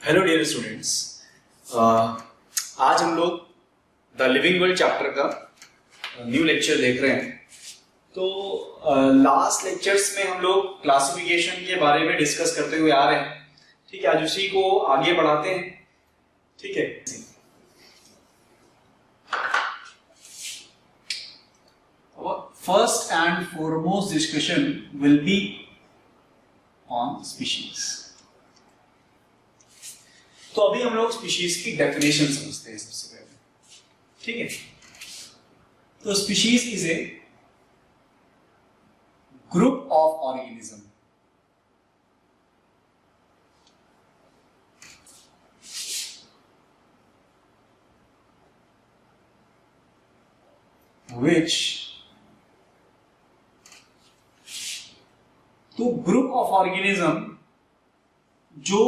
Hello dear students, आज हम लोग द लिविंग वर्ल्ड चैप्टर का न्यू लेक्चर देख रहे हैं। तो लास्ट लेक्चर्स में हम लोग क्लासिफिकेशन के बारे में डिस्कस करते हुए आ रहे हैं। ठीक है, आज उसी को आगे बढ़ाते हैं। ठीक है, first and foremost discussion will be on species. तो अभी हम लोग स्पीशीज की डेफिनेशन समझते हैं सबसे पहले। ठीक है, तो species is a group of organism which तो ग्रुप ऑफ ऑर्गेनिज्म जो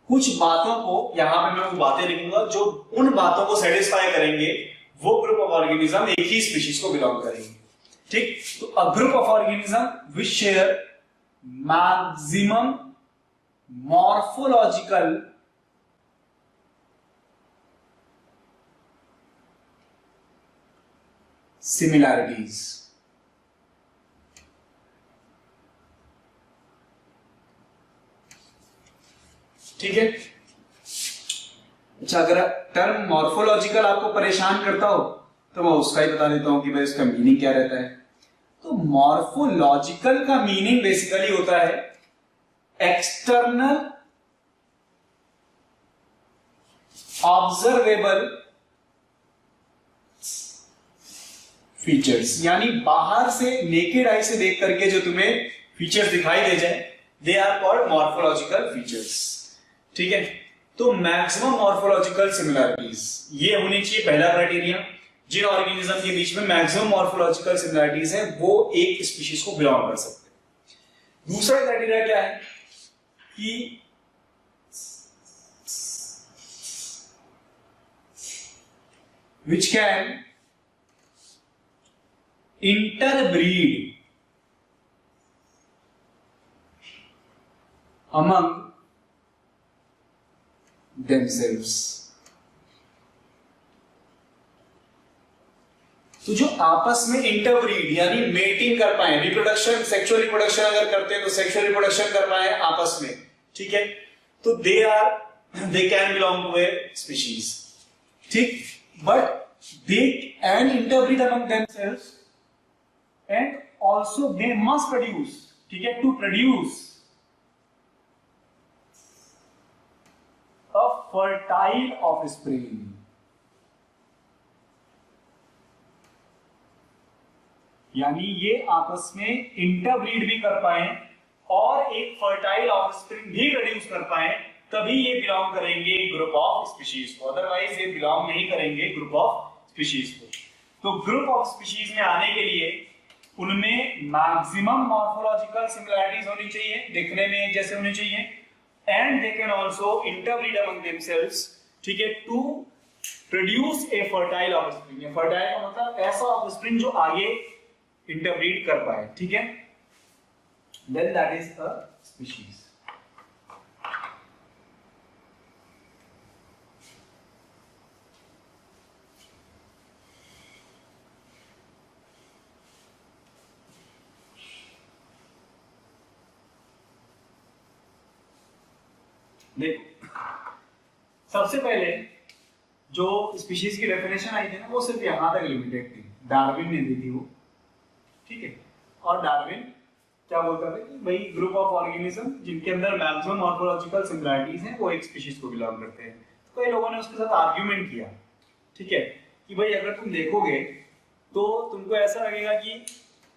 कुछ बातों को, यहां पे मैं वो बातें लिखूंगा जो उन बातों को सेटिस्फाई करेंगे, वो ग्रुप ऑफ ऑर्गेनिज्म एक ही स्पीशीज को बिलोंग करेंगे। ठीक, तो अ group of organism which share maximum morphological similarities. ठीक है, अच्छा, अगर टर्म मॉर्फोलॉजिकल आपको परेशान करता हो तो मैं उसका ही बता देता हूं कि भाई उसका मीनिंग क्या रहता है। तो मॉर्फोलॉजिकल का मीनिंग बेसिकली होता है एक्सटर्नल ऑब्जर्वेबल फीचर्स, यानी बाहर से नेकेड आई से देख करके जो तुम्हें फीचर्स दिखाई दे जाए, they are called morphological features. ठीक है, तो मैक्सिमम मॉर्फोलॉजिकल सिमिलैरिटीज ये होनी चाहिए पहला क्राइटेरिया। जिन ऑर्गेनिज्म के बीच में मैक्सिमम मॉर्फोलॉजिकल सिमिलैरिटीज है वो एक स्पीशीज को बिलोंग कर सकते हैं। दूसरा क्राइटेरिया क्या है कि which can interbreed among themselves। तो जो आपस में इंटरब्रीड यानी मेटिंग कर पाए, रिप्रोडक्शन, सेक्सुअल रिप्रोडक्शन अगर करते हैं तो सेक्सुअल रिप्रोडक्शन कर पाए आपस में, ठीक है, तो they can belong to a species. ठीक, but they can interbreed among themselves and also they must produce, ठीक है, to produce a fertile offspring। यानी ये आपस में इंटरब्रीड भी कर पाए और एक फर्टाइल ऑफस्प्रिंग भी प्रोड्यूस कर पाए, तभी ये बिलोंग करेंगे ग्रुप ऑफ स्पीशीज को, अदरवाइज ये बिलोंग नहीं करेंगे ग्रुप ऑफ स्पीशीज को। तो ग्रुप ऑफ स्पीशीज में आने के लिए उनमें मैक्सिमम मॉर्फोलॉजिकल सिमिलैरिटीज होनी चाहिए, दिखने में एक जैसे होने चाहिए, and they can also interbreed among themselves, ठीक है, to produce a fertile offspring। fertile का मतलब ऐसा offspring जो आगे interbreed कर पाए, ठीक है, then that is a species। देखो, सबसे पहले जो स्पीशीज की डेफिनेशन आई थी ना, वो सिर्फ यहां तक लिमिटेड थी, डार्विन ने दी थी वो। ठीक है, और डार्विन क्या बोलता था कि भाई ग्रुप ऑफ ऑर्गेनिज्म जिनके अंदर मैक्सिमम मॉर्फोलॉजिकल सिमिलैरिटीज हैं वो एक स्पीशीज को बिलोंग करते हैं। तो कई लोगों ने उसके साथ आर्ग्यूमेंट किया, ठीक है, कि भाई अगर तुम देखोगे तो तुमको ऐसा लगेगा कि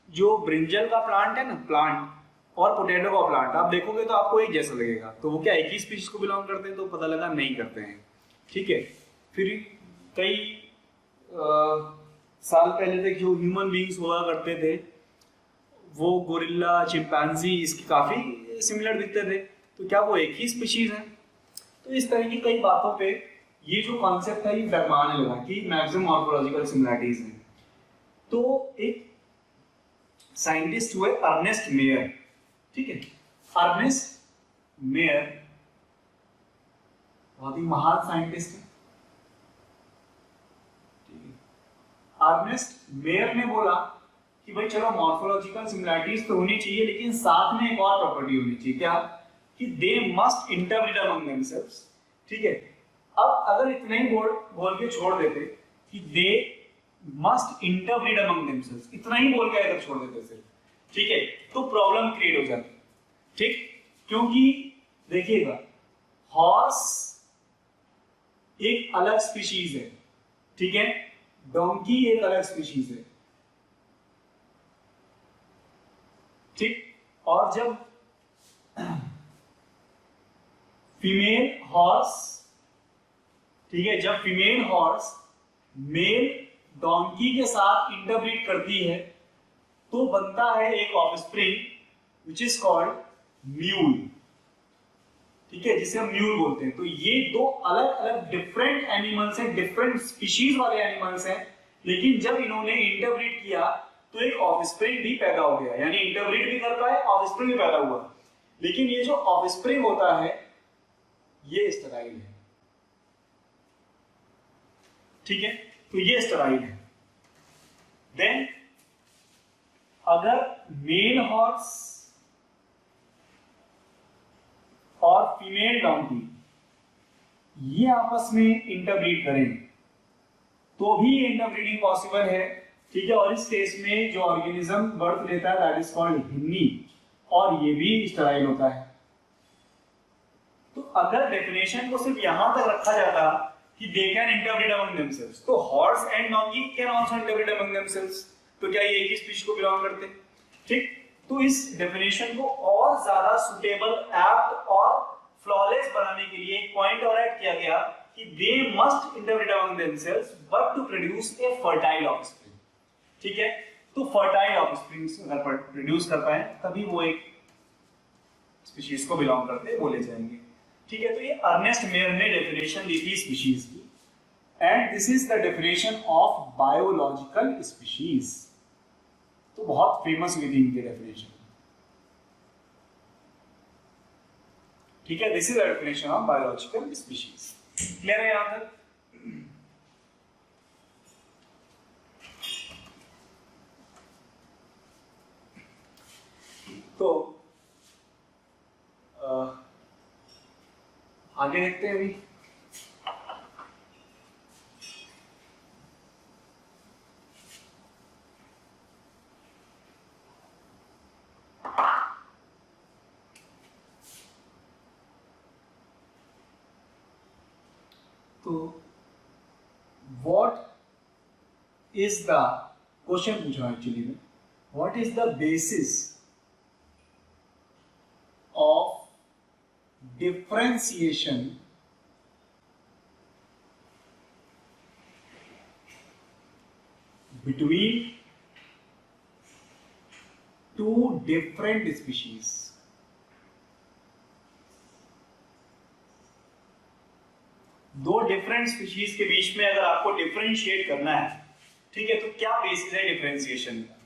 जो ब्रिंजल का प्लांट है ना, प्लांट, और पोटैटो का प्लांट आप देखोगे तो आपको एक जैसा लगेगा, तो वो क्या एक ही स्पीशीज को बिलोंग करते हैं? तो पता लगा नहीं करते हैं। ठीक है, फिर कई साल पहले तक जो ह्यूमन बीइंग्स हुआ करते थे वो गोरिल्ला, चिंपैंजी, इसके काफी सिमिलर दिखते थे, तो क्या वो एक ही स्पीशीज है? तो इस तरह की कई बातों पे ये जो कॉन्सेप्ट है ये डरमाने लगा कि मैक्सिमम मॉर्फोलॉजिकल सिमिलरिटीज हैं। तो एक साइंटिस्ट हुए अर्नेस्ट मेयर, ठीक है, अर्नेस्ट मेयर बहुत ही महान साइंटिस्ट है। ठीक है, अर्नेस्ट मेयर ने बोला कि भाई चलो मॉर्फोलॉजिकल सिमिलरिटीज तो होनी चाहिए, लेकिन साथ में एक और प्रॉपर्टी होनी चाहिए, क्या? कि they must interbreed among themselves. ठीक है, अब अगर इतना ही बोल के छोड़ देते कि they must interbreed among themselves, इतना ही बोल के अगर छोड़ देते सिर्फ, ठीक है, तो प्रॉब्लम क्रिएट हो जाती। ठीक, क्योंकि देखिएगा, हॉर्स एक अलग स्पीशीज है, ठीक है, डोंकी एक अलग स्पीशीज है। ठीक, और जब फीमेल हॉर्स, ठीक है, जब फीमेल हॉर्स मेल डोंकी के साथ इंटरब्रीड करती है तो बनता है एक offspring which is called mule. ठीक है, जिसे हम म्यूल बोलते हैं। तो ये दो अलग अलग डिफरेंट एनिमल्स हैं, डिफरेंट स्पीशीज वाले एनिमल्स हैं, लेकिन जब इन्होंने इंटरब्रीड किया तो एक ऑफस्प्रिंग भी पैदा हो गया, यानी इंटरब्रीड भी कर पाए, ऑफस्प्रिंग भी पैदा हुआ। लेकिन ये जो ऑफस्प्रिंग होता है ये स्टेराइल है। ठीक है, तो ये स्टेराइल है। देन अगर मेल हॉर्स और फीमेल डोंकी ये आपस में इंटरब्रीड करें तो भी इंटरब्रीडिंग पॉसिबल है। ठीक है, और इस केस में जो ऑर्गेनिज्म बर्थ लेता है दैट इज कॉल्ड हिन्नी, और ये भी स्टेराइल होता है। तो अगर डेफिनेशन को सिर्फ यहां तक रखा जाता कि they can interbreed among themselves, तो horse and donkey can also interbreed among themselves, तो क्या ये एक ही स्पीशीज को बिलोंग करते? ठीक, तो इस डेफिनेशन को और ज्यादा सुटेबल, एप्ट और फ्लॉलेस बनाने के लिए एक पॉइंट और ऐड किया गया कि they must interbreed among themselves but to produce a fertile offspring. ठीक है, तो फर्टाइल ऑफस्प्रिंग्स अगर प्रोड्यूस कर पाए तभी वो एक स्पीशीज को बिलोंग करते बोले जाएंगे। ठीक है, तो ये अर्नेस्ट मेयर ने डेफिनेशन दी थी स्पीशीज की, and this is the definition of biological species. तो बहुत फेमस हुई थी इनकी डेफिनेशन। ठीक है, this is the definition of biological species. Clear है यहां तक? तो आगे देखते हैं अभी। तो व्हाट इज द क्वेश्चन पूछ रहा हूं एक्चुअली में, what is the basis of differentiation between two different species? दो डिफरेंट स्पीशीज के बीच में अगर आपको डिफरेंशिएट करना है, ठीक है, तो क्या बेसिस है डिफरेंशिएशन का?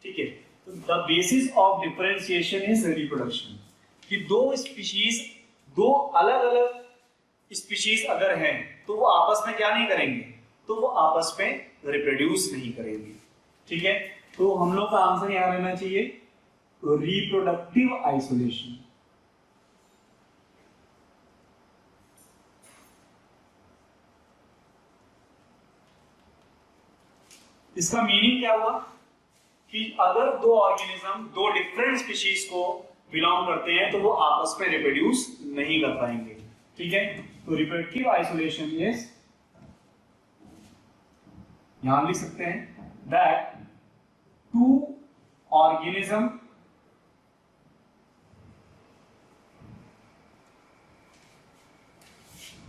ठीक है, तो the basis of differentiation is reproduction. कि दो स्पीशीज, दो अलग अलग स्पीशीज अगर हैं तो वो आपस में क्या नहीं करेंगे? तो वो आपस में रिप्रोड्यूस नहीं करेंगे। ठीक है, तो हम लोग का आंसर यहां रहना चाहिए रिप्रोडक्टिव आइसोलेशन। इसका मीनिंग क्या हुआ कि अगर दो ऑर्गेनिज्म दो डिफरेंट स्पीशीज को बिलोंग करते हैं तो वो आपस में रिप्रोड्यूस नहीं कर पाएंगे। ठीक है, तो रिप्रोडक्टिव आइसोलेशन इज, यहां लिख सकते हैं that two organism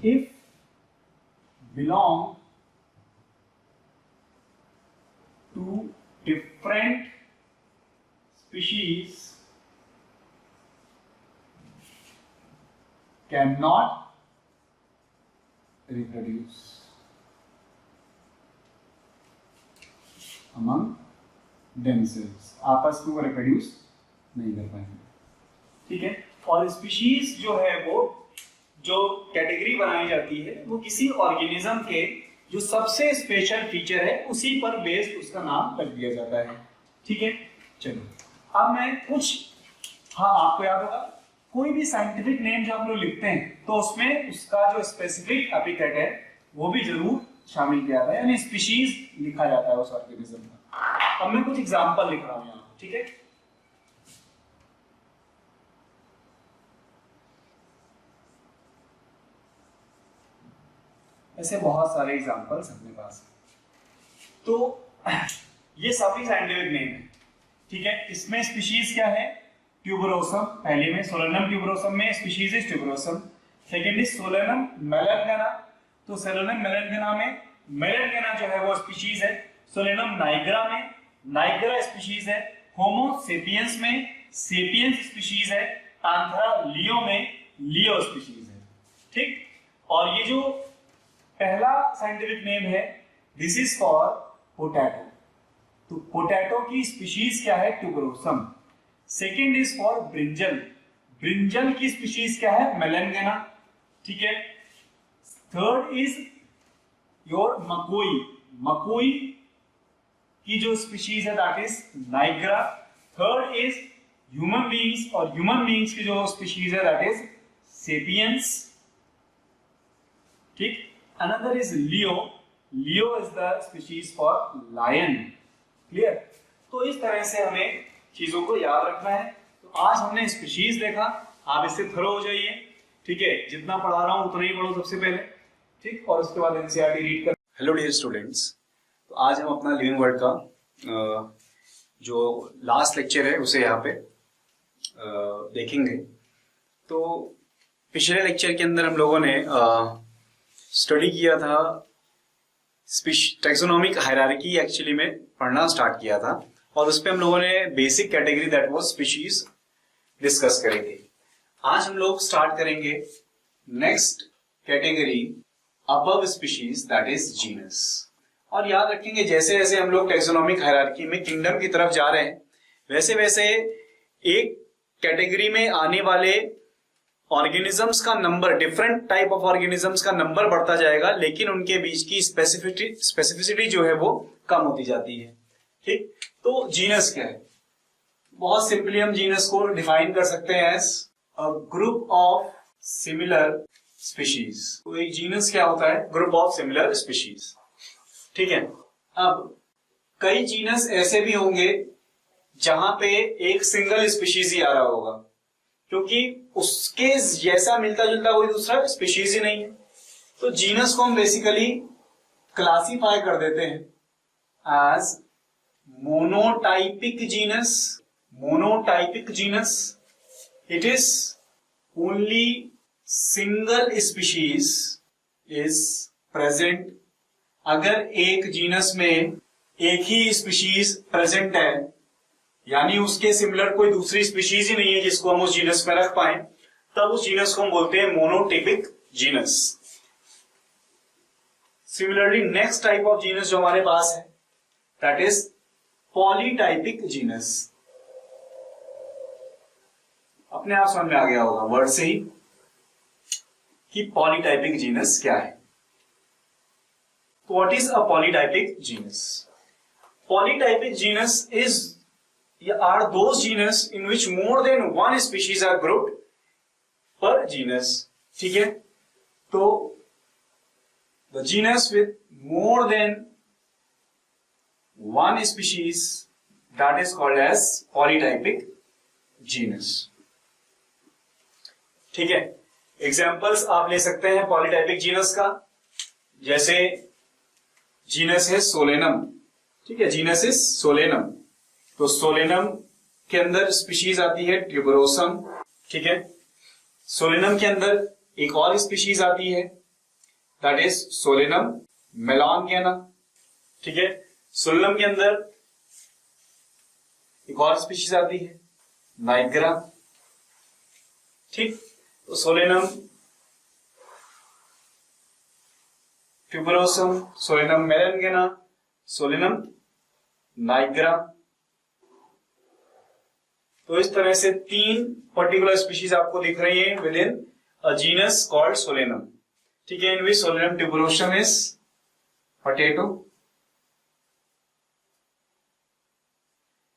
if belong to different species cannot reproduce among themselves, आपस में वो रिप्रोड्यूस नहीं कर पाएंगे। ठीक है, और स्पीशीज जो है वो जो कैटेगरी बनाई जाती है वो किसी ऑर्गेनिज्म के जो सबसे स्पेशल फीचर है उसी पर बेस्ड उसका नाम रख दिया जाता है। ठीक है, चलो अब मैं कुछ, हाँ आपको याद होगा कोई भी साइंटिफिक नेम जो हम लोग लिखते हैं तो उसमें उसका जो स्पेसिफिक एपिथेट है वो भी जरूर शामिल किया जाता है, यानी स्पीशीज लिखा जाता है उस ऑर्गेनिज्म का। अब मैं कुछ एग्जांपल लिख रहा हूं यहाँ, ठीक है। ऐसे बहुत सारे एग्जांपल्स अपने पास हैं। तो ये सभी साइंटिफिक नेम है, ठीक है। इसमें स्पीशीज क्या है, ट्यूबरोसम, पहले में सोलेनम ट्यूबरोसम में species is tuberosum. Second is Solanum melongena, तो सोलेनम मेलनगेना में मेलनगेना जो है वो स्पीशीज है। सोलेनम नाइग्रा में नाइग्रा स्पीशीज है। होमो सेपियंस में सेपियंस स्पीशीज है। एंथरा लियो में लियो स्पीशीज है, ठीक। और ये जो पहला साइंटिफिक नेम है दिस इज फॉर पोटैटो, तो पोटैटो की स्पीशीज क्या है, tuberosum. Second is for brinjal, brinjal की स्पीशीज क्या है, मेलनगेना, ठीक है। थर्ड इज योर मकोई, मकोई की जो स्पीशीज है that is nigra. Third is human beings, और ह्यूमन बीइंग्स की जो स्पीशीज है दैट इज सेपियंस, ठीक। Another is Leo. Leo is the species for lion. Clear? तो इस तरह से हमें चीजों को याद रखना है। तो आज हमने स्पीशीज देखा, आप इससे थरो हो जाइए, ठीक है। जितना पढ़ा रहा हूं उतना ही पढ़ो सबसे पहले, ठीक, और उसके बाद एनसीईआरटी रीड कर। हेलो डियर स्टूडेंट्स, तो आज हम अपना लिविंग वर्ड का जो लास्ट लेक्चर है उसे यहाँ पे देखेंगे। तो पिछले लेक्चर के अंदर हम लोगों ने स्टडी किया था, टैक्सोनॉमिक हायरार्की एक्चुअली में पढ़ना स्टार्ट किया था, और उस पे हम लोगों ने basic category that was species discuss करेंगे। आज हम लोग स्टार्ट करेंगे next category above species that is genus. और याद रखेंगे जैसे जैसे हम लोग टैक्सोनॉमिक हायरार्की में किंगडम की तरफ जा रहे हैं वैसे वैसे एक कैटेगरी में आने वाले ऑर्गेनिजम्स का number, different type of organisms का नंबर बढ़ता जाएगा, लेकिन उनके बीच की स्पेसिफिसिटी जो है वो कम होती जाती है, ठीक। तो जीनस क्या है, बहुत सिंपली हम जीनस को डिफाइन कर सकते हैं as a group of similar species. तो एक जीनस क्या होता है, ग्रुप ऑफ सिमिलर स्पीशीज, ठीक है। अब कई जीनस ऐसे भी होंगे जहां पे एक सिंगल स्पीशीज ही आ रहा होगा, क्योंकि उसके जैसा मिलता जुलता कोई दूसरा स्पीशीज ही नहीं है। तो जीनस को हम बेसिकली क्लासिफाई कर देते हैं as monotypic genus. Monotypic genus, it is only single species is present. अगर एक जीनस में एक ही स्पीशीज प्रेजेंट है, यानी उसके सिमिलर कोई दूसरी स्पीशीज ही नहीं है जिसको हम उस जीनस में रख पाए, तब उस जीनस को हम बोलते हैं monotypic genus. Similarly next type of genus जो हमारे पास है दैट इज पॉलीटाइपिक जीनस। अपने आप समझ में आ गया होगा वर्ड से ही कि पॉलीटाइपिक जीनस क्या है। तो what is a polytypic genus? Polytypic genus is are those genus in which more than one species are grouped per genus, ठीक है। तो the genus with more than one species that is called as polytypic genus, ठीक है। Examples आप ले सकते हैं polytypic genus का, जैसे जीनस है सोलेनम, ठीक है। जीनस इज सोलेनम, तो सोलेनम के अंदर स्पीशीज आती है ट्यूबरोसम, ठीक है। सोलेनम के अंदर एक और स्पीशीज आती है दैट इज सोलेनम मेलनगेना, ठीक है। सोलेनम के अंदर एक और स्पीशीज आती है नाइग्रा, ठीक। तो Solanum tuberosum, Solanum melongena, Solanum nigra. तो इस तरह से तीन पर्टिकुलर स्पीशीज आपको दिख रही हैं with in a genus called Solanum. ठीक है, in which Solanum tuberosum is potato.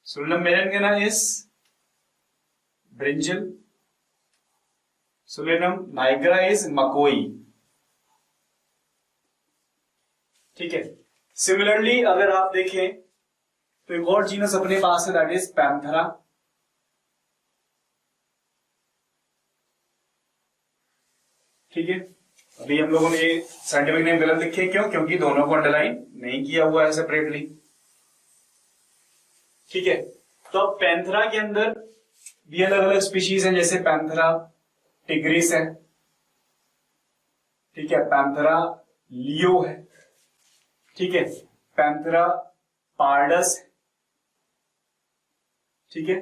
Solanum melanogaster is brinjal. Solanum nigra is मकोई. ठीक है, सिमिलरली अगर आप देखें तो एक और जीनस अपने पास है, दैट इज पैंथरा. ठीक है, अभी हम लोगों ने ये साइंटिफिक नेम गलत लिखे, क्यों? क्योंकि दोनों को अंडरलाइन नहीं किया हुआ है सेपरेटली. ठीक है, तो अब पैंथरा के अंदर भी अलग अलग स्पीशीज हैं, जैसे पैंथरा टिग्रिस है. ठीक है, पैंथरा लियो है. ठीक है, पैंथरा पार्डस है. ठीक है,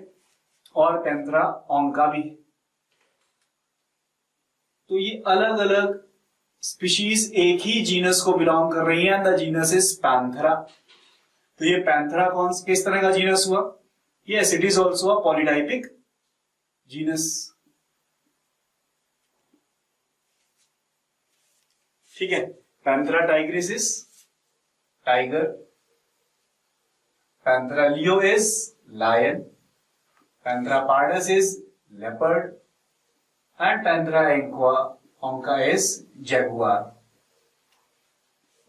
और पैंथरा ओंका भी है. तो ये अलग अलग स्पीशीज एक ही जीनस को बिलोंग कर रही हैं. The genus is Panthera. तो ये पैंथरा किस तरह का जीनस हुआ? Yes, it is also a polytypic genus. ठीक है, Panthera tigris is tiger, Panthera leo is lion, Panthera pardus is leopard, and Panthera onca is jaguar.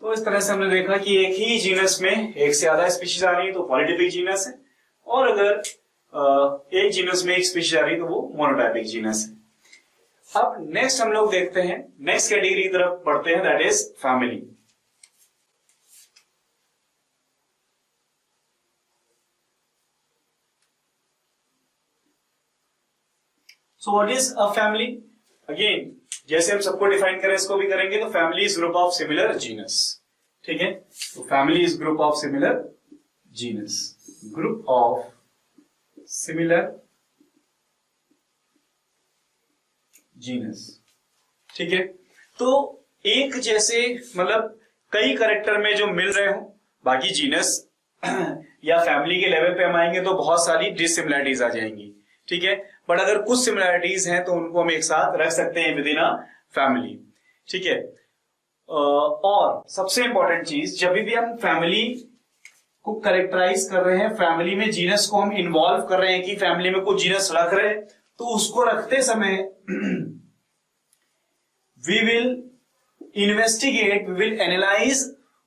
तो इस तरह से हमने देखा कि एक ही जीनस में एक से ज्यादा स्पीशीज आ रही है तो पॉलीटाइपिक जीनस है, और अगर एक जीनस में एक स्पीशीज आ रही है तो वो मोनोटाइपिक जीनस है. अब नेक्स्ट हम लोग देखते हैं, नेक्स्ट कैटेगरी की तरफ बढ़ते हैं, that is family. So what is a family? Again जैसे हम सबको डिफाइन करें इसको भी करेंगे. तो family is group of similar genus. ठीक है, तो family is group of similar genus, group of similar genus. ठीक है, तो एक जैसे मतलब कई कैरेक्टर में जो मिल रहे हो, बाकी जीनस या फैमिली के लेवल पे हम आएंगे तो बहुत सारी डिसिमिलरिटीज आ जाएंगी. ठीक है, बट अगर कुछ सिमिलरिटीज हैं तो उनको हम एक साथ रख सकते हैं विद इन अ फैमिली. ठीक है, और सबसे इंपॉर्टेंट चीज, जब भी हम फैमिली को कैरेक्टराइज कर रहे हैं, फैमिली में जीनस को हम इन्वॉल्व कर रहे हैं कि फैमिली में कुछ जीनस रख रहे हैं, तो उसको रखते समय we will investigate, we will analyze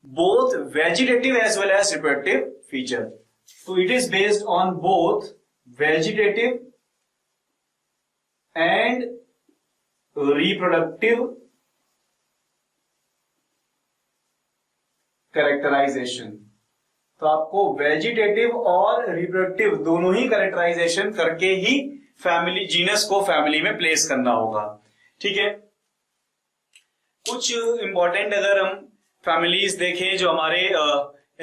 both vegetative as well as reproductive feature. So it is based on both vegetative and reproductive characterization. तो आपको वेजिटेटिव और रिप्रोडक्टिव दोनों ही कैरेक्टराइजेशन करके ही फैमिली जीनस को फैमिली में प्लेस करना होगा. ठीक है, कुछ इंपॉर्टेंट अगर हम फैमिलीज देखें जो हमारे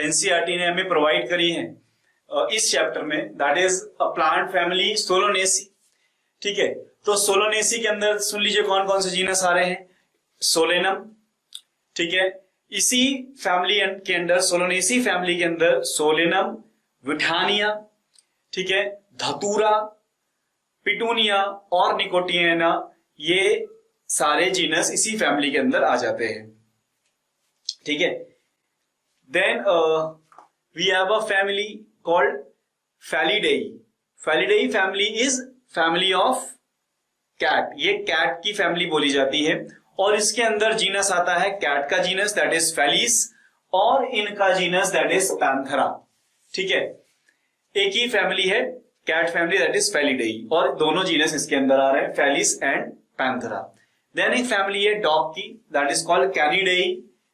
एनसीईआरटी ने हमें प्रोवाइड करी हैं इस चैप्टर में, that is a plant family Solanaceae. ठीक है, तो सोलोनेसी के अंदर सुन लीजिए कौन कौन से जीनस आ रहे हैं. सोलेनम. ठीक है, इसी फैमिली के अंदर, सोलोनेसी फैमिली के अंदर सोलेनम, विठानिया, ठीक है, धतूरा, पिटूनिया और निकोटियाना, ये सारे जीनस इसी फैमिली के अंदर आ जाते हैं. ठीक है, then we have a family called Felidae. Felidae family is family of cat. ये कैट की फैमिली बोली जाती है, और इसके अंदर जीनस आता है कैट का जीनस दैट इज फैलिस, और इनका जीनस दैट इज पैंथरा. ठीक है, एक ही फैमिली है कैट फैमिली दैट इज फैलिडेई, और दोनों जीनस इसके अंदर आ रहे हैं, फैलिस एंड पैंथरा. देन एक फैमिली है डॉग की, दैट इज कॉल्ड कैनिडेई.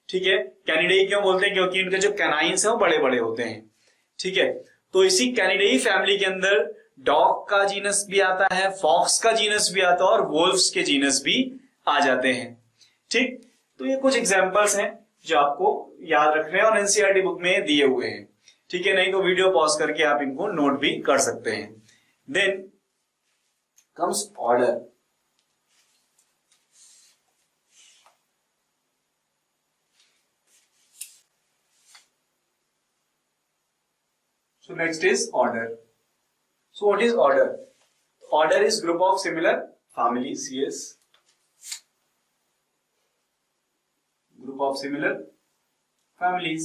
ठीक है, कैनिडेई क्यों बोलते हैं? क्योंकि इनके जो कैनाइंस है वो बड़े बड़े होते हैं. ठीक है, तो इसी कैनिडेई फैमिली के अंदर डॉग का जीनस भी आता है, फॉक्स का जीनस भी आता है, और वोल्फ्स के जीनस भी आ जाते हैं. ठीक, तो ये कुछ एग्जांपल्स हैं जो आपको याद रखने हैं और एनसीईआरटी बुक में दिए हुए हैं. ठीक है, नहीं तो वीडियो पॉज करके आप इनको नोट भी कर सकते हैं. Then comes order. So next is order. So what is order? Order is group of similar families. Yes. Group of similar families,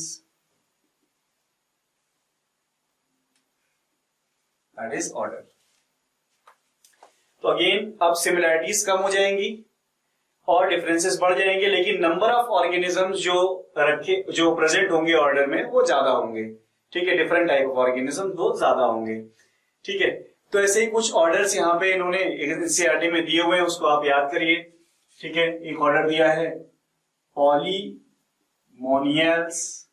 that is order. तो अगेन अब सिमिलैरिटीज कम हो जाएंगी और डिफरेंसेस बढ़ जाएंगे, लेकिन नंबर ऑफ ऑर्गेनिजम्स जो present होंगे ऑर्डर में वो ज्यादा होंगे। ठीक है, डिफरेंट टाइप ऑफ ऑर्गेनिज्म वो ज्यादा होंगे। ठीक है, तो ऐसे ही कुछ ऑर्डर्स यहाँ पे इन्होंने एनसीईआरटी में दिए हुए हैं, उसको आप याद करिए। ठीक है, एक ऑर्डर दिया है पॉलीमोनियल्स।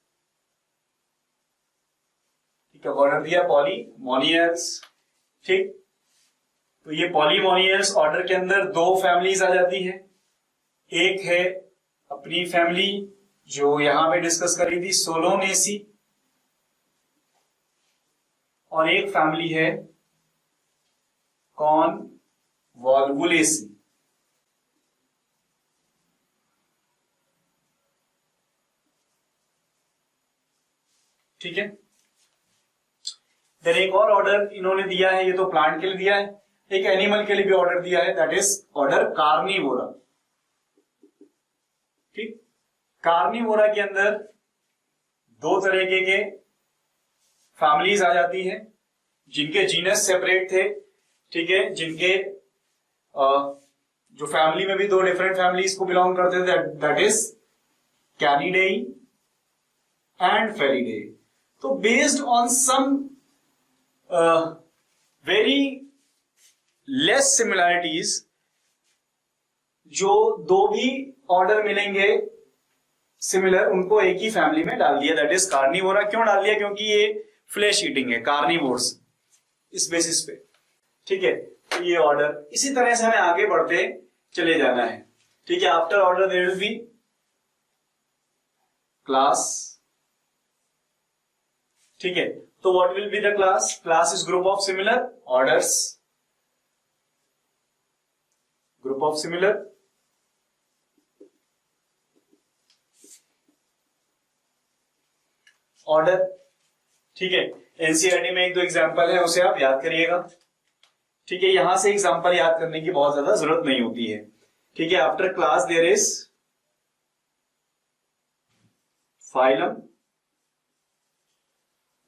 ठीक है, ऑर्डर दिया पॉलीमोनियल्स। ठीक, तो ये पॉलीमोनियल्स ऑर्डर के अंदर दो फैमिलीज आ जाती है। एक है अपनी फैमिली जो यहां पे डिस्कस करी थी, सोलोनेसी, और एक फैमिली है कॉनवॉल्वुलेसी। ठीक है, देन एक और ऑर्डर इन्होंने दिया है, ये तो प्लांट के लिए दिया है, एक एनिमल के लिए भी ऑर्डर दिया है, दैट इज ऑर्डर कार्निवोरा। ठीक, कार्निवोरा के अंदर दो तरीके के फैमिलीज आ जाती है, जिनके जीनस सेपरेट थे। ठीक है, जिनके जो फैमिली में भी दो डिफरेंट फैमिलीज को बिलोंग करते थे, that is canidae and felidae. तो based on some very less similarities, जो दो भी ऑर्डर मिलेंगे सिमिलर, उनको एक ही फैमिली में डाल दिया, दैट इज कार्निवोरा। क्यों डाल दिया? क्योंकि ये फ्लैश ईटिंग है, कार्निवोर्स, इस बेसिस पे। ठीक है, तो ये ऑर्डर, इसी तरह से हमें आगे बढ़ते चले जाना है। ठीक है, after order there will be class. ठीक है, तो what will be the class? Class is group of similar orders, group of similar order. ठीक है, एनसीईआरटी में एक दो एग्जांपल है, उसे आप याद करिएगा। ठीक है, यहां से एग्जांपल याद करने की बहुत ज्यादा जरूरत नहीं होती है। ठीक है, after class there is phylum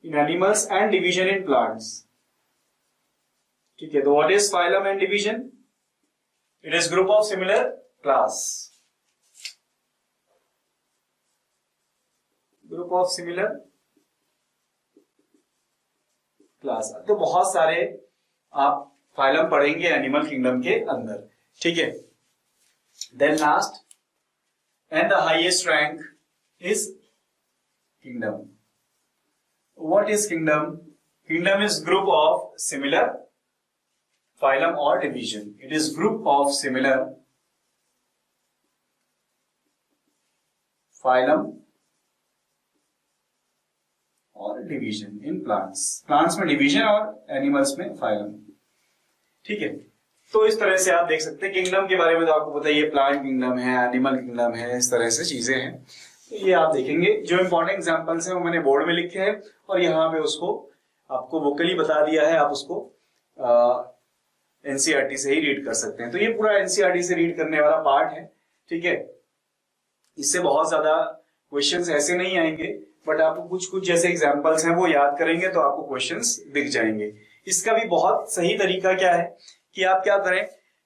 in animals and division in plants. ठीक है, तो what is phylum and division? It is group of similar class, group of similar class. तो बहुत सारे आप फाइलम पढ़ेंगे एनिमल किंगडम के अंदर। ठीक है, then last and the highest rank is kingdom. What is kingdom? Kingdom is group of similar phylum और division. It is group of similar phylum और डिवीजन इन प्लांट्स। प्लांट्स में division और animals में phylum. ठीक है, तो इस तरह से आप देख सकते हैं किंगडम के बारे में तो आपको पता है, ये प्लांट किंगडम है, एनिमल किंगडम है, इस तरह से चीजें हैं। तो ये आप देखेंगे, जो इंपॉर्टेंट एग्जांपल्स हैं वो मैंने बोर्ड में लिखे हैं और यहाँ पे उसको आपको वोकली बता दिया है, आप उसको एनसीईआरटी से ही रीड कर सकते हैं। तो ये पूरा एनसीईआरटी से रीड करने वाला पार्ट है। ठीक है, इससे बहुत ज्यादा क्वेश्चंस ऐसे नहीं आएंगे, बट आपको कुछ कुछ जैसे एग्जांपल्स हैं वो याद करेंगे तो आपको क्वेश्चंस दिख जाएंगे। इसका भी बहुत सही तरीका क्या है कि आप क्या करें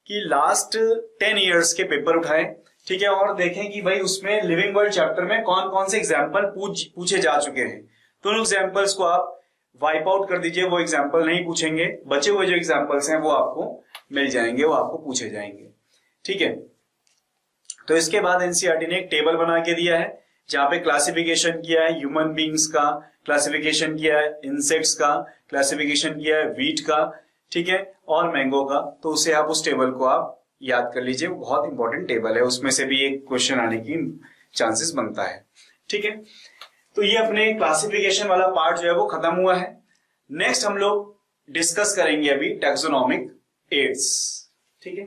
कि लास्ट 10 इयर्स के पेपर उठाएं। ठीक है, और देखें कि भाई उसमें लिविंग वर्ल्ड चैप्टर में कौन कौन से एग्जाम्पल पूछे जा चुके हैं, तो उन एग्जाम्पल्स को आप वाइप आउट कर दीजिए। वो एग्जाम्पल नहीं पूछेंगे, बचे हुए जो एग्जाम्पल्स हैं वो आपको मिल जाएंगे, वो आपको पूछे जाएंगे। ठीक है, तो इसके बाद एनसीईआरटी ने एक टेबल बना के दिया है जहां पे क्लासिफिकेशन किया है ह्यूमन बींग्स का, क्लासिफिकेशन किया है इंसेक्ट्स का, क्लासिफिकेशन किया है वीट का, ठीक है, और मैंगो का। तो उसे आप उस टेबल को आप याद कर लीजिए, वो बहुत इंपॉर्टेंट टेबल है, उसमें से भी एक क्वेश्चन आने की चांसेस बनता है। ठीक है, तो ये अपने क्लासिफिकेशन वाला पार्ट जो है वो खत्म हुआ है। नेक्स्ट हम लोग डिस्कस करेंगे अभी टैक्सोनॉमिक एड्स। ठीक है,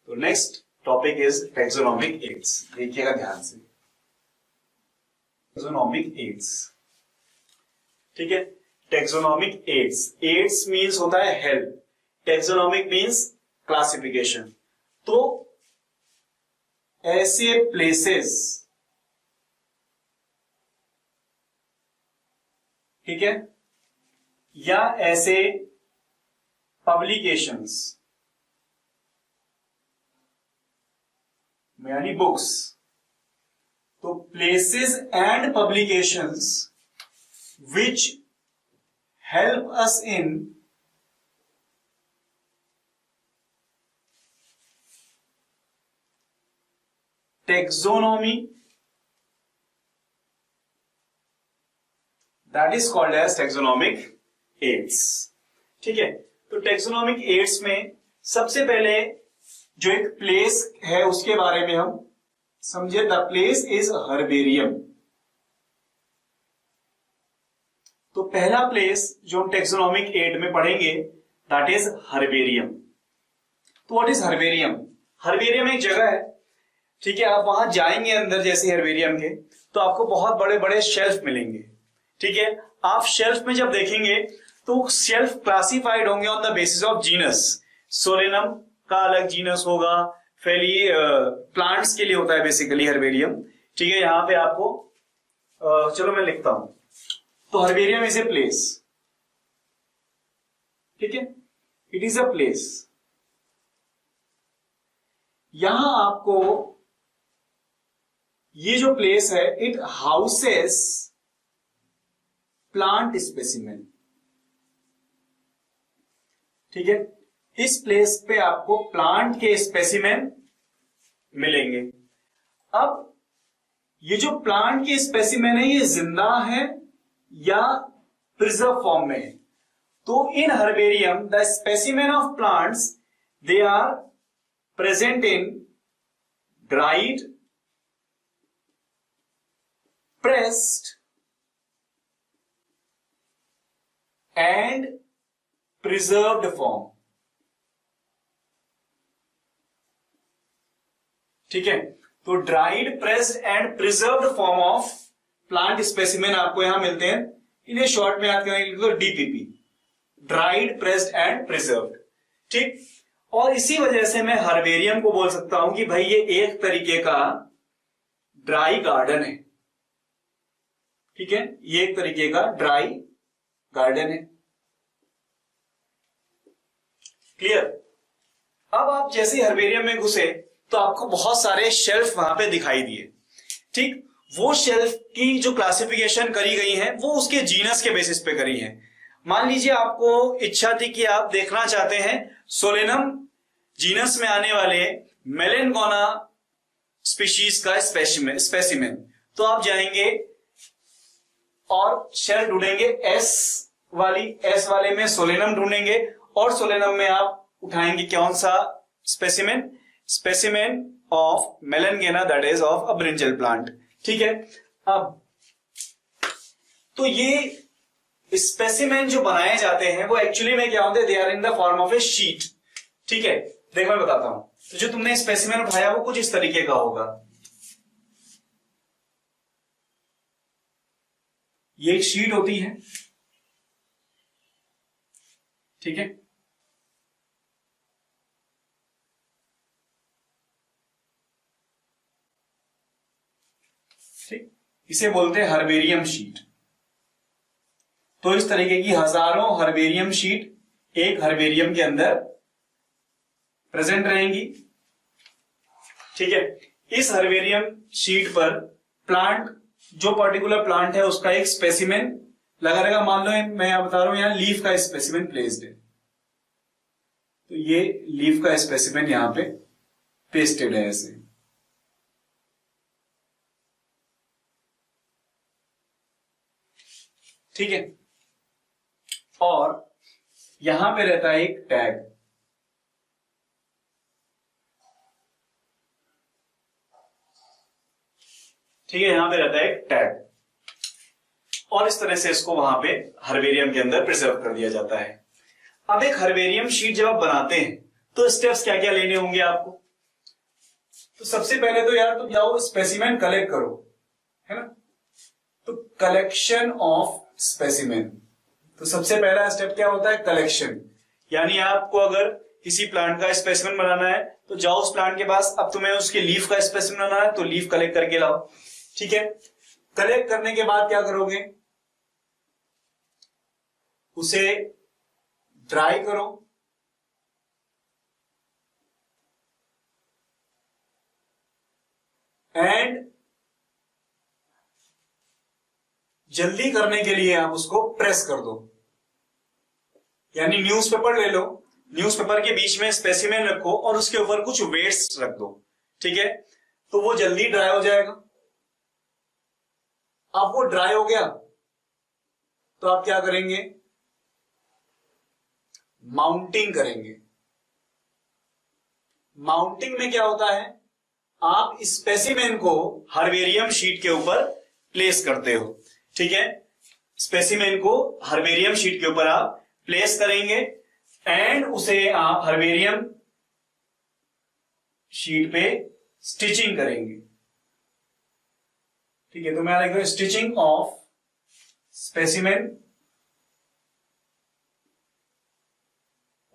तो next topic is taxonomic aids. देखिएगा ध्यान से, टैक्सोनॉमिक एड्स। ठीक है, टैक्सोनॉमिक एड्स, एड्स मींस होता है हेल्प, टैक्सोनॉमिक मींस क्लासिफिकेशन। तो ऐसे प्लेसेस, ठीक है, या ऐसे पब्लिकेशंस यानी बुक्स, तो places and publications which help us in taxonomy, that is called as taxonomic aids। ठीक है, तो taxonomic aids में सबसे पहले जो एक प्लेस है उसके बारे में हम समझे। The place is herbarium. तो पहला प्लेस जो हम टेक्सोनॉमिक एड में पढ़ेंगे दैट इज हर्बेरियम। तो व्हाट इज हर्बेरियम? हर्बेरियम एक जगह है, ठीक है, आप वहां जाएंगे अंदर जैसे हर्बेरियम के, तो आपको बहुत बड़े बड़े शेल्फ मिलेंगे। ठीक है, आप शेल्फ में जब देखेंगे तो शेल्फ क्लासिफाइड होंगे on the basis of genus. Solanum का अलग जीनस होगा, फिर ये प्लांट्स के लिए होता है बेसिकली हर्बेरियम। ठीक है, यहां पे आपको चलो मैं लिखता हूं। तो हर्बेरियम इज ए प्लेस, ठीक है, इट इज अ प्लेस। यहां आपको ये जो प्लेस है इट हाउसेस प्लांट स्पेसिमेन। ठीक है, इस प्लेस पे आपको प्लांट के स्पेसिमेन मिलेंगे। अब ये जो प्लांट के स्पेसिमेन है ये जिंदा है या प्रिजर्व फॉर्म में है। तो in herbarium the specimen of plants they are present in dried, pressed and preserved form। ठीक है, तो dried, pressed and preserved form of plant specimen आपको यहां मिलते हैं। इन्हें शॉर्ट में याद करेंगे तो DPP, dried, pressed and preserved. ठीक, और इसी वजह से मैं हर्बेरियम को बोल सकता हूं कि भाई ये एक तरीके का ड्राई गार्डन है। ठीक है, ये एक तरीके का ड्राई गार्डन है। क्लियर? अब आप जैसे हर्बेरियम में घुसे तो आपको बहुत सारे शेल्फ वहां पे दिखाई दिए। ठीक, वो शेल्फ की जो क्लासिफिकेशन करी गई है वो उसके जीनस के बेसिस पे करी है। मान लीजिए आपको इच्छा थी कि आप देखना चाहते हैं सोलेनम जीनस में आने वाले मेलेनगोना स्पीशीज का स्पेसिमेन, तो आप जाएंगे और शेल ढूंढेंगे एस वाले में सोलेनम ढूंढेंगे, और सोलेनम में आप उठाएंगे कौन सा specimen of melongena that is of a brinjal plant. ठीक है, अब तो ये स्पेसिमेन जो बनाए जाते हैं वो एक्चुअली में क्या होते हैं, they are in the form of a sheet. ठीक है, देखो मैं बताता हूं। तो जो तुमने स्पेसिमेन उठाया वो कुछ इस तरीके का होगा। ये एक शीट होती है, ठीक है, ठीक, इसे बोलते हैं हर्बेरियम शीट। तो इस तरीके की हजारों हर्बेरियम शीट एक हर्बेरियम के अंदर प्रेजेंट रहेंगी। ठीक है, इस हर्बेरियम शीट पर प्लांट, जो पर्टिकुलर प्लांट है उसका एक स्पेसिमेन लगा रहेगा। मान लो मैं यहां बता रहा हूं यहां लीफ का स्पेसिमेन प्लेस्ड है, तो ये लीफ का स्पेसिमेन यहां पे पेस्टेड है ऐसे। ठीक है, और यहां पे रहता है एक टैग। ठीक है, यहां पे रहता है एक टैग, और इस तरह से इसको वहां पे हर्बेरियम के अंदर प्रिजर्व कर दिया जाता है। अब एक हर्बेरियम शीट जब आप बनाते हैं तो स्टेप्स क्या क्या लेने होंगे आपको। तो सबसे पहले तो यार तुम जाओ स्पेसिमेन कलेक्ट करो, है ना। तो कलेक्शन ऑफ स्पेसिमेन, तो सबसे पहला स्टेप क्या होता है, कलेक्शन। यानी आपको अगर किसी प्लांट का स्पेसिमेन बनाना है तो जाओ उस प्लांट के पास, अब तुम्हें उसके लीफ का स्पेसिमेन बनाना है तो लीफ कलेक्ट करके लाओ। ठीक है, कलेक्ट करने के बाद क्या करोगे, उसे ड्राई करो, एंड जल्दी करने के लिए आप उसको प्रेस कर दो, यानी न्यूज़पेपर ले लो, न्यूज़पेपर के बीच में स्पेसिमेन रखो और उसके ऊपर कुछ वेट्स रख दो। ठीक है, तो वो जल्दी ड्राई हो जाएगा। अब वो ड्राई हो गया तो आप क्या करेंगे, माउंटिंग करेंगे। माउंटिंग में क्या होता है, आप स्पेसिमेन को हर्बेरियम शीट के ऊपर प्लेस करते हो। ठीक है, स्पेसिमेन को हर्बेरियम शीट के ऊपर आप प्लेस करेंगे एंड उसे आप हर्बेरियम शीट पे स्टिचिंग करेंगे। ठीक है, तो मैं लिख रहा हूं stitching of specimen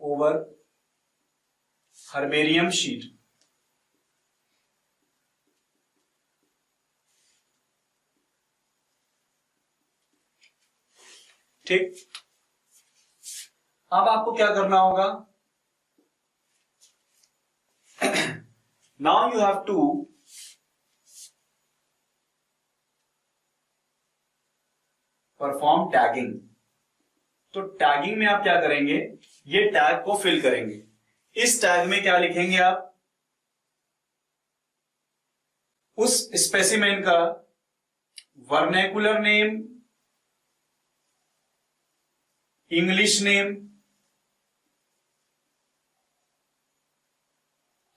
over herbarium sheet. ठीक, अब आपको क्या करना होगा, now you have to perform tagging. तो टैगिंग में आप क्या करेंगे, ये टैग को फिल करेंगे। इस टैग में क्या लिखेंगे आप, उस स्पेसिमेन का वर्नैकुलर नेम, इंग्लिश नेम,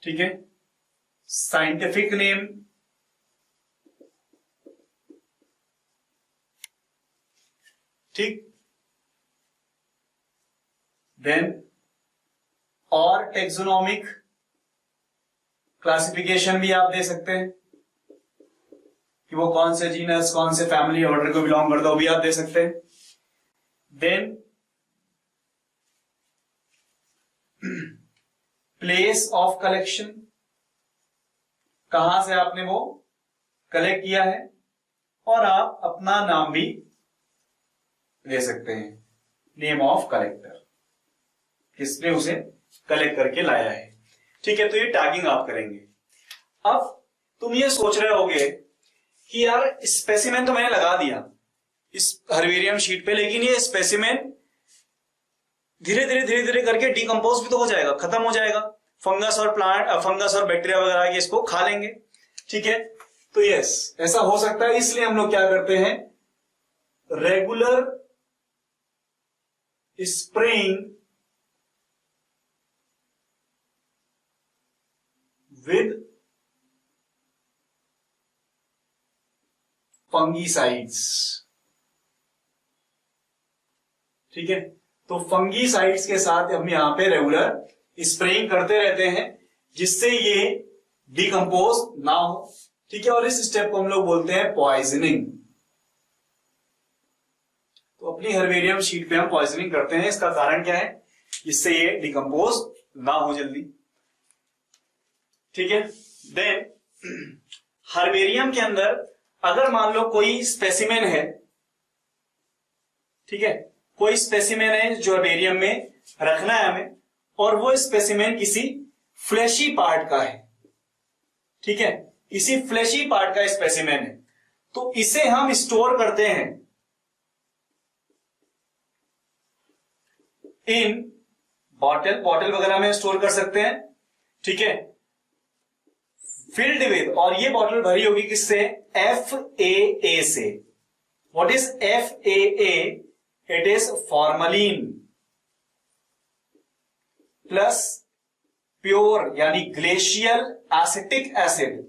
ठीक है, साइंटिफिक नेम, ठीक, देन और टेक्सोनॉमिक क्लासिफिकेशन भी आप दे सकते हैं कि वो कौन से जीनस, कौन से फैमिली ऑर्डर को बिलोंग करता है, वो भी आप दे सकते हैं। देन प्लेस ऑफ कलेक्शन, कहां से आपने वो कलेक्ट किया है, और आप अपना नाम भी दे सकते हैं, नेम ऑफ कलेक्टर, किसने उसे कलेक्ट करके लाया है। ठीक है, तो ये टैगिंग आप करेंगे। अब तुम ये सोच रहे होगे कि यार स्पेसिमेन तो मैंने लगा दिया इस हर्बेरियम शीट पे, लेकिन ये स्पेसिमेन धीरे धीरे करके डिकम्पोज भी तो हो जाएगा, खत्म हो जाएगा, फंगस और बैक्टीरिया वगैरह के इसको खा लेंगे। ठीक है, तो यस, ऐसा हो सकता है, इसलिए हम लोग क्या करते हैं, रेगुलर स्प्रेइंग विद फंगीसाइड्स। ठीक है, तो फंगीसाइड्स के साथ हम यहां पे रेगुलर स्प्रेइंग करते रहते हैं जिससे ये डिकम्पोज ना हो। ठीक है, और इस स्टेप को हम लोग बोलते हैं पॉइजनिंग। तो अपनी हर्बेरियम शीट पे हम पॉइजनिंग करते हैं, इसका कारण क्या है, जिससे ये डिकम्पोज ना हो जल्दी। ठीक है, देन हर्बेरियम के अंदर अगर मान लो कोई स्पेसिमेन है, ठीक है, कोई स्पेसिमेन है जो हर्बेरियम में रखना है हमें, और वो स्पेसिमेन किसी फ्लैशी पार्ट का है। ठीक है, किसी फ्लैशी पार्ट का स्पेसिमेन है, तो इसे हम स्टोर करते हैं इन बॉटल वगैरह में स्टोर कर सकते हैं। ठीक है, फिल्ड विद, और ये बॉटल भरी होगी किससे, FAA से। What is FAA? It is formalin plus pure यानी ग्लेशियल एसिटिक एसिड,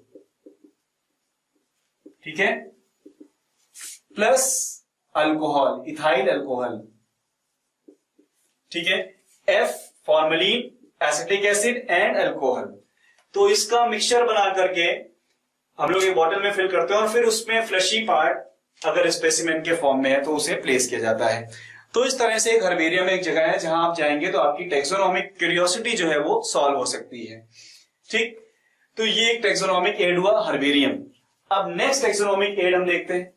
ठीक है, प्लस अल्कोहल, इथाइल अल्कोहल। ठीक है, F formalin, acetic acid and alcohol. तो इसका मिक्सचर बना करके हम लोग एक बॉटल में फिल करते हैं और फिर उसमें फ्लैशी पार्ट अगर स्पेसिमेन के फॉर्म में है तो उसे प्लेस किया जाता है। तो इस तरह से एक हर्बेरियम एक जगह है जहां आप जाएंगे तो आपकी टेक्सोनॉमिक क्यूरियोसिटी जो है वो सॉल्व हो सकती है। ठीक, तो ये एक टेक्सोनॉमिक एड हुआ हर्बेरियम। अब नेक्स्ट टेक्सोनॉमिक एड हम देखते हैं।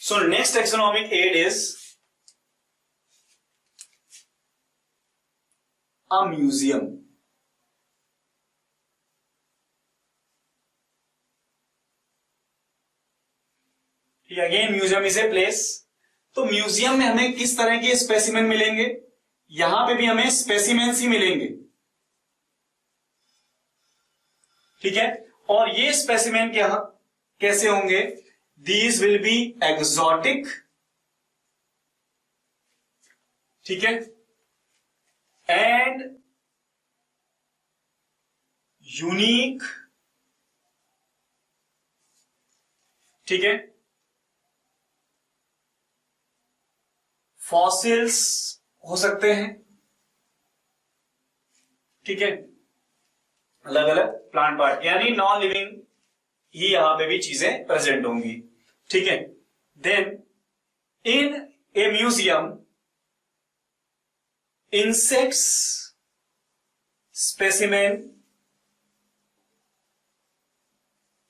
So next taxonomic aid is a museum. Again museum is a place. तो म्यूजियम में हमें किस तरह के स्पेसिमेन मिलेंगे? यहां पे भी हमें स्पेसिमेन्स ही मिलेंगे, ठीक है। और ये स्पेसिमेन क्या कैसे होंगे? दीज विल बी एक्सोटिक, ठीक है, एंड यूनिक, ठीक है। फॉसिल्स हो सकते हैं, ठीक है, अलग अलग प्लांट पार्ट, यानी नॉन लिविंग ही यहां पे भी चीजें प्रेजेंट होंगी, ठीक है। Then in a museum insects specimen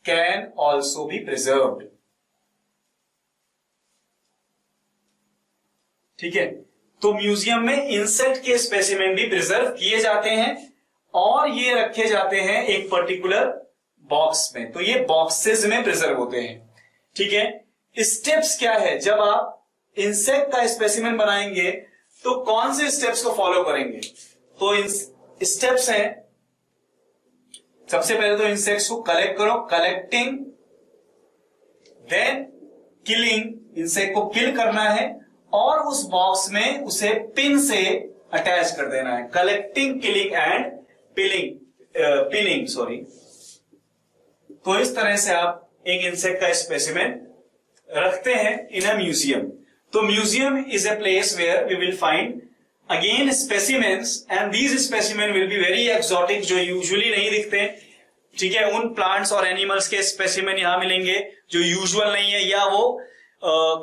can also be preserved, ठीक है। तो म्यूजियम में इंसेक्ट के स्पेसिमेन भी प्रिजर्व किए जाते हैं और ये रखे जाते हैं एक पर्टिकुलर बॉक्स में। तो ये बॉक्सेस में प्रिजर्व होते हैं, ठीक है। स्टेप्स क्या है? जब आप इंसेक्ट का स्पेसिमेन बनाएंगे तो कौन से स्टेप्स को फॉलो करेंगे? तो स्टेप्स हैं, सबसे पहले तो इंसेक्ट्स को कलेक्ट करो, कलेक्टिंग, देन किलिंग, इंसेक्ट को किल करना है और उस बॉक्स में उसे पिन से अटैच कर देना है। Collecting, killing and pinning, sorry. तो इस तरह से आप एक इंसेक्ट का स्पेसिमेन रखते हैं इन अ म्यूजियम। तो museum is a place where we will find again specimens and these specimen will be very exotic, जो यूजुअली नहीं दिखते, ठीक है। उन प्लांट्स और एनिमल्स के स्पेसिमेन यहां मिलेंगे जो यूजुअल नहीं है या वो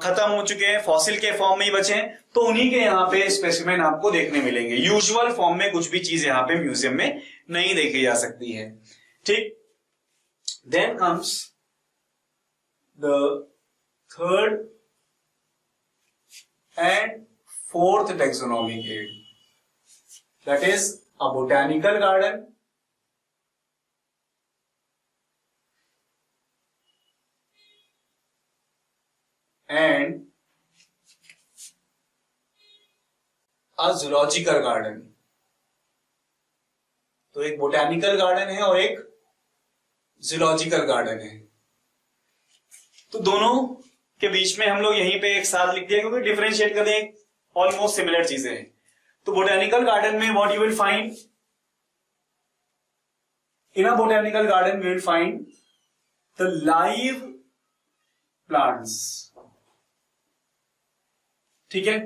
खत्म हो चुके हैं, फॉसिल के फॉर्म में ही बचे हैं, तो उन्हीं के यहाँ पे स्पेसिमेन आपको देखने मिलेंगे। यूजुअल फॉर्म में कुछ भी चीज यहाँ पे म्यूजियम में नहीं देखी जा सकती है, ठीक। Then comes the third and fourth taxonomic aid, that is a botanical garden and a zoological garden. तो एक बोटैनिकल गार्डन है और एक जूलॉजिकल गार्डन है। तो दोनों के बीच में हम लोग यहीं पे एक साथ लिख दिया क्योंकि डिफरेंशिएट कर दें, ऑलमोस्ट सिमिलर चीजें हैं। तो बोटैनिकल गार्डन में what you will find? In a botanical garden we will find the live plants, ठीक है,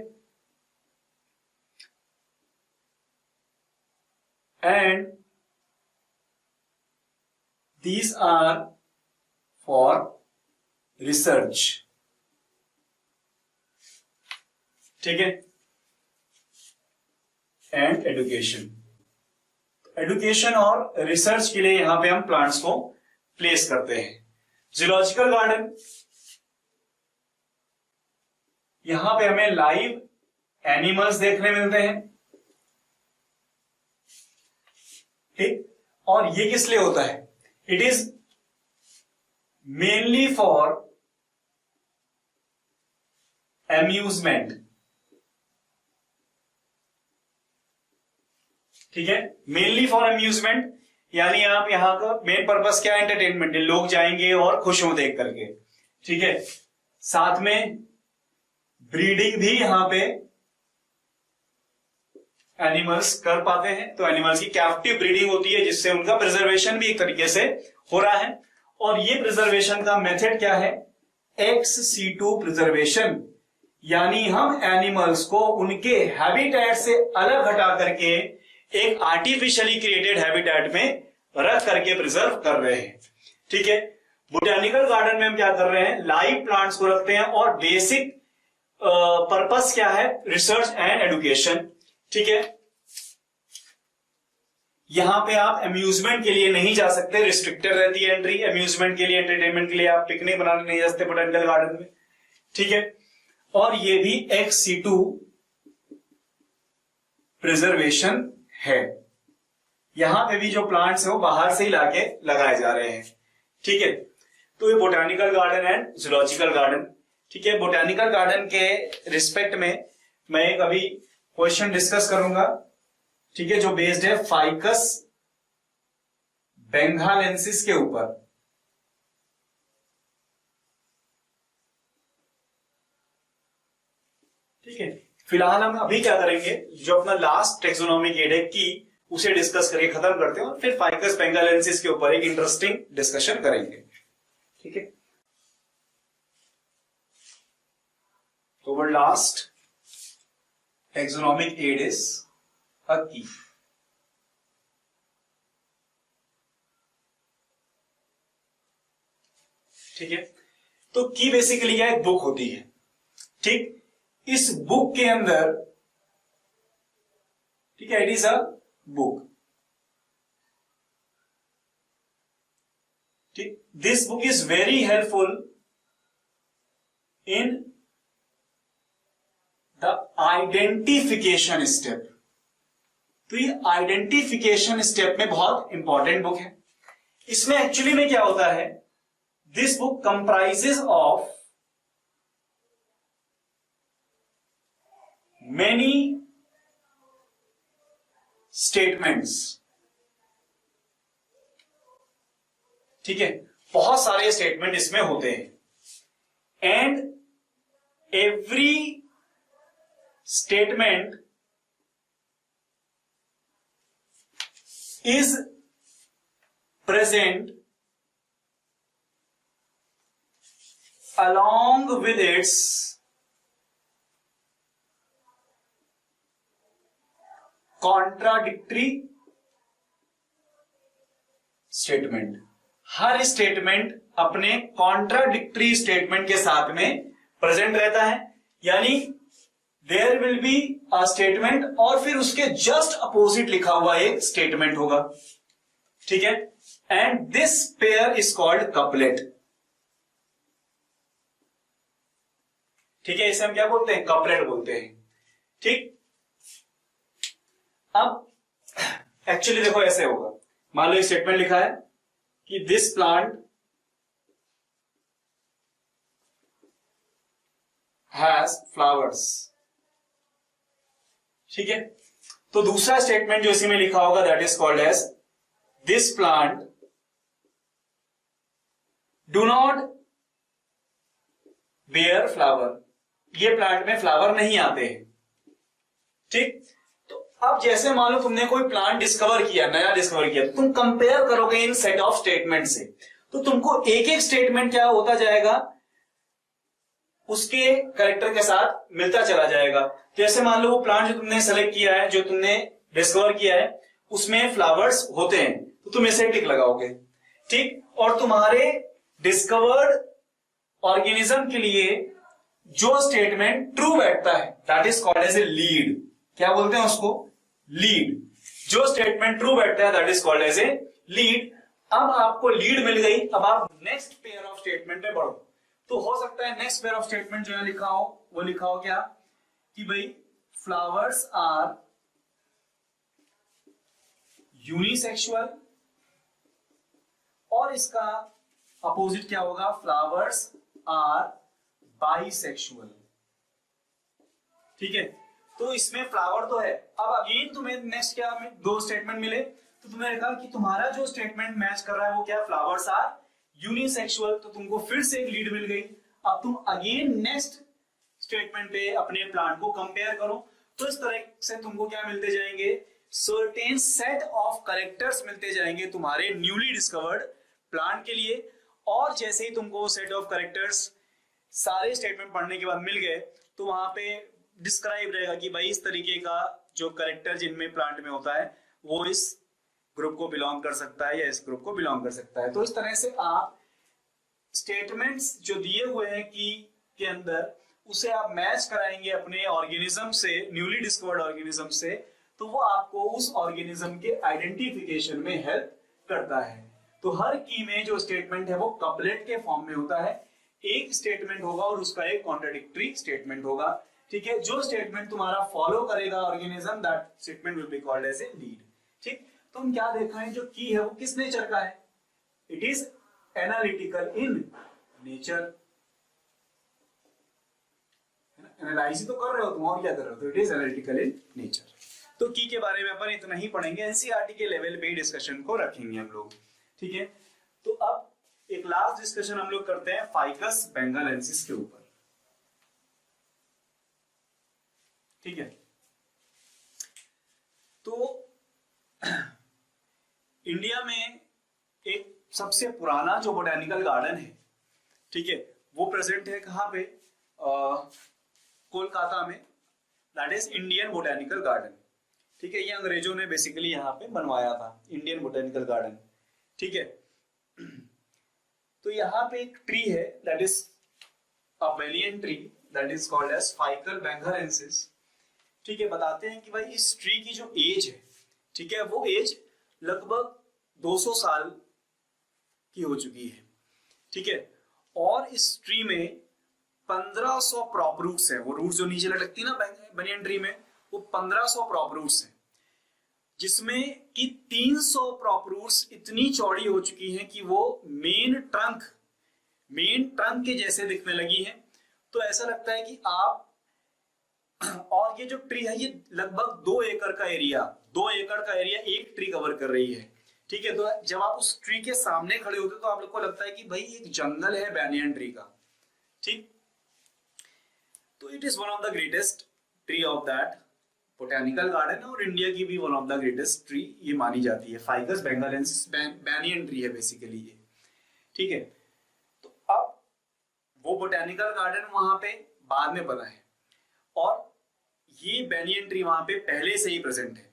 and these are for research, ठीक है, एंड एजुकेशन। एजुकेशन और रिसर्च के लिए यहां पे हम प्लांट्स को प्लेस करते हैं। जूलॉजिकल गार्डन, यहां पे हमें लाइव एनिमल्स देखने मिलते हैं, ठीक। और ये किस लिए होता है? It is mainly for amusement, ठीक है, मेनली फॉर एम्यूजमेंट, यानी आप यहां का मेन पर्पस क्या है? एंटरटेनमेंट है, लोग जाएंगे और खुश हों देख करके, ठीक है। साथ में ब्रीडिंग भी यहां पे एनिमल्स कर पाते हैं, तो एनिमल्स की कैप्टिव ब्रीडिंग होती है जिससे उनका प्रिजर्वेशन भी एक तरीके से हो रहा है। और ये प्रिजर्वेशन का मेथड क्या है? एक्स सीटू प्रिजर्वेशन, यानी हम एनिमल्स को उनके हैबिटेट से अलग हटा करके एक आर्टिफिशियली क्रिएटेड हैबिटेट में रख करके प्रिजर्व कर रहे हैं, ठीक है। बोटेनिकल गार्डन में हम क्या कर रहे हैं, लाइव प्लांट्स को रखते हैं और बेसिक पर्पस क्या है, रिसर्च एंड एजुकेशन। ठीक है, यहां पे आप अम्यूजमेंट के लिए नहीं जा सकते, रिस्ट्रिक्टेड रहती है एंट्री। अम्यूजमेंट के लिए, एंटरटेनमेंट के लिए आप पिकनिक बनाने नहीं जा सकते बोटेनिकल गार्डन में। ठीक है, और ये भी ex-situ प्रिजर्वेशन है। यहां पे भी जो प्लांट्स है वो बाहर से ही लाके लगाए जा रहे हैं। ठीक है, तो ये botanical garden and zoological garden. ठीक है, बोटेनिकल गार्डन के रिस्पेक्ट में मैं एक अभी क्वेश्चन डिस्कस करूंगा। ठीक है, जो बेस्ड है फाइकस बेंगालेंसिस के ऊपर। ठीक है, फिलहाल हम अभी क्या करेंगे, जो अपना लास्ट टेक्सोनॉमिक एड है की, उसे डिस्कस करके खत्म करते हैं और फिर फाइकस बेंगालेंसिस के ऊपर एक इंटरेस्टिंग डिस्कशन करेंगे। ठीक है, तो वो last taxonomic aid is a key. ठीक है, तो की बेसिकली क्या, एक बुक होती है। ठीक, इस बुक के अंदर, ठीक है, इट इज अ बुक। ठीक, this book is very helpful in the identification step. तो ये आइडेंटिफिकेशन स्टेप में बहुत इंपॉर्टेंट बुक है। इसमें एक्चुअली में क्या होता है, this book comprises of many statements. ठीक है, बहुत सारे स्टेटमेंट इसमें होते हैं and every statement is present along with its contradictory statement। हर स्टेटमेंट अपने कॉन्ट्राडिक्टरी स्टेटमेंट के साथ में प्रेजेंट रहता है, यानी there will be a statement और फिर उसके जस्ट अपोजिट लिखा हुआ एक स्टेटमेंट होगा। ठीक है, and this pair is called couplet. ठीक है, इसे हम क्या बोलते हैं, कपलेट बोलते हैं। ठीक, अब एक्चुअली देखो ऐसे होगा, मान लो एक स्टेटमेंट लिखा है कि दिस प्लांट हैज फ्लावर्स। ठीक है, तो दूसरा स्टेटमेंट जो इसी में लिखा होगा that is called as this plant do not bear flower. ये प्लांट में फ्लावर नहीं आते हैं। ठीक, तो अब जैसे मान लो तुमने कोई प्लांट डिस्कवर किया, नया डिस्कवर किया, तो तुम कंपेयर करोगे इन सेट ऑफ स्टेटमेंट से, तो तुमको एक एक स्टेटमेंट क्या होता जाएगा, उसके कैरेक्टर के साथ मिलता चला जाएगा। जैसे मान लो वो प्लांट जो तुमने सेलेक्ट किया है, जो तुमने डिस्कवर किया है, उसमें फ्लावर्स होते हैं, तो तुम इसे टिक लगाओगे। ठीक, और तुम्हारे डिस्कवर्ड ऑर्गेनिज्म के लिए जो स्टेटमेंट ट्रू बैठता है that is called as a lead. क्या बोलते हैं उसको, लीड। जो स्टेटमेंट ट्रू बैठता है that is called as a lead. अब आपको लीड मिल गई, अब आप नेक्स्ट पेयर ऑफ स्टेटमेंट में बढ़ो। तो हो सकता है नेक्स्ट पेयर ऑफ स्टेटमेंट जो है लिखा हो, वो लिखा हो क्या कि भाई फ्लावर्स आर यूनिसेक्सुअल, और इसका अपोजिट क्या होगा, फ्लावर्स आर बाइसेक्सुअल। ठीक है, तो इसमें फ्लावर तो है। अब अगेन तुम्हें नेक्स्ट क्या दो स्टेटमेंट मिले, तो तुमने लिखा कि तुम्हारा जो स्टेटमेंट मैच कर रहा है वो क्या, फ्लावर्स आर यूनिसेक्सुअल, तो तुमको फिर से एक लीड मिल गई। अब तुम अगेन नेक्स्ट स्टेटमेंट पे अपने प्लांट को कंपेयर करो, तो इस तरह से तुमको क्या मिलते जाएंगे, सर्टेन सेट ऑफ कैरेक्टर्स मिलते जाएंगे तुम्हारे न्यूली डिस्कवर्ड प्लांट के लिए। और जैसे ही तुमको सेट ऑफ कैरेक्टर्स सारे स्टेटमेंट पढ़ने के बाद मिल गए, तो वहां पे डिस्क्राइब रहेगा कि भाई इस तरीके का जो कैरेक्टर जिनमें प्लांट में होता है वो इस ग्रुप को बिलोंग कर सकता है या इस ग्रुप को बिलोंग कर सकता है। तो इस तरह से आप स्टेटमेंट्स जो दिए हुए हैं की के अंदर उसे आप मैच कराएंगे अपने ऑर्गेनिज्म से, न्यूली डिस्कवर्ड ऑर्गेनिज्म से, तो वो आपको उस ऑर्गेनिज्म के आइडेंटिफिकेशन में हेल्प करता है। तो हर की में जो स्टेटमेंट है वो कपलेट के फॉर्म में होता है, एक स्टेटमेंट होगा और उसका एक कॉन्ट्राडिक्टरी स्टेटमेंट होगा। ठीक है, जो स्टेटमेंट तुम्हारा फॉलो करेगा organism, that statement will be called as a lead. ठीक, तो हम क्या देखा है, जो की है वो किस नेचर का है, it is analytical in nature. Analyse तो कर रहे हो तुम, और क्या कर रहे हो, तो it is analytical in nature. तो की के बारे में अपन इतना ही पढ़ेंगे, एनसीईआरटी के लेवल पे डिस्कशन को रखेंगे हम लोग। ठीक है, तो अब एक लास्ट डिस्कशन हम लोग करते हैं फाइकस बेंगालेंसिस के ऊपर। ठीक है, तो इंडिया में एक सबसे पुराना जो बोटेनिकल गार्डन है, ठीक है, वो प्रेजेंट है कहां पे, कोलकाता में, that is Indian botanical garden. ठीक है, ये अंग्रेजों ने बेसिकली यहाँ पे बनवाया था इंडियन बोटेनिकल गार्डन। ठीक है, तो यहाँ पे एक ट्री है that is a banyan tree that is called as Ficus benghalensis. ठीक है, बताते हैं कि भाई इस ट्री की जो एज है, ठीक है, वो एज लगभग 200 साल की हो चुकी है। ठीक है, और इस ट्री में 1500 प्रॉप रूट्स है, वो रूट्स जो नीचे लटकती है ना बनियन ट्री में, वो 1500 प्रॉप रूट्स है, जिसमें कि 300 प्रॉप रूट्स इतनी चौड़ी हो चुकी हैं कि वो मेन ट्रंक के जैसे दिखने लगी हैं। तो ऐसा लगता है कि आप, और ये जो ट्री है ये लगभग 2 एकड़ का एरिया एक ट्री कवर कर रही है। ठीक है, तो जब आप उस ट्री के सामने खड़े होते हो तो आप लोग को लगता है कि भाई एक जंगल है बैनियन ट्री का। ठीक, तो it is one of the greatest tree of that botanical garden, और इंडिया की भी one of the greatest tree ये मानी जाती है। फाइकस बेंगालेंसिस बैनियन ट्री है बेसिकली ये। ठीक है, तो अब वो बोटेनिकल गार्डन वहां पे बाद में बना है, और ये बैनियन ट्री वहां पे पहले से ही प्रेजेंट है।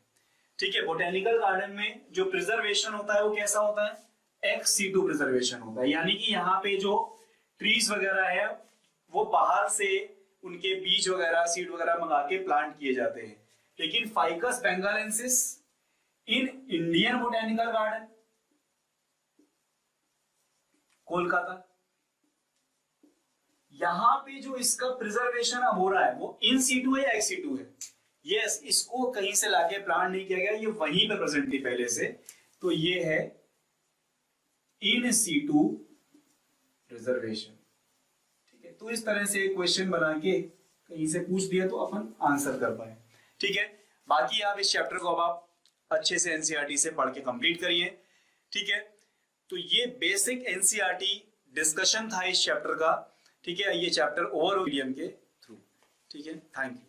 ठीक है, बोटेनिकल गार्डन में जो प्रिजर्वेशन होता है वो कैसा होता है, ex situ प्रिजर्वेशन होता है, यानी कि यहाँ पे जो ट्रीज वगैरह है वो बाहर से उनके बीज वगैरह, सीड वगैरह मंगा के प्लांट किए जाते हैं। लेकिन ficus benghalensis in Indian botanical garden Kolkata, यहां पे जो इसका प्रिजर्वेशन अब हो रहा है वो इन सीटू है या एक्स सीटू है। यस, इसको कहीं से लाके प्लांट नहीं किया गया, ये वहीं पे प्रेजेंट थी पहले से, तो ये है इन सीटू प्रिजर्वेशन। ठीक है, तो इस तरह से क्वेश्चन बना के कहीं से पूछ दिया तो अपन आंसर कर पाए। ठीक है, बाकी आप इस चैप्टर को अब आप अच्छे से एनसीईआरटी से पढ़ के कंप्लीट करिए। ठीक है, तो ये बेसिक एनसीईआरटी डिस्कशन था इस चैप्टर का। ठीक है, ये चैप्टर ओवरऑल मीडियम के थ्रू। ठीक है, थैंक यू।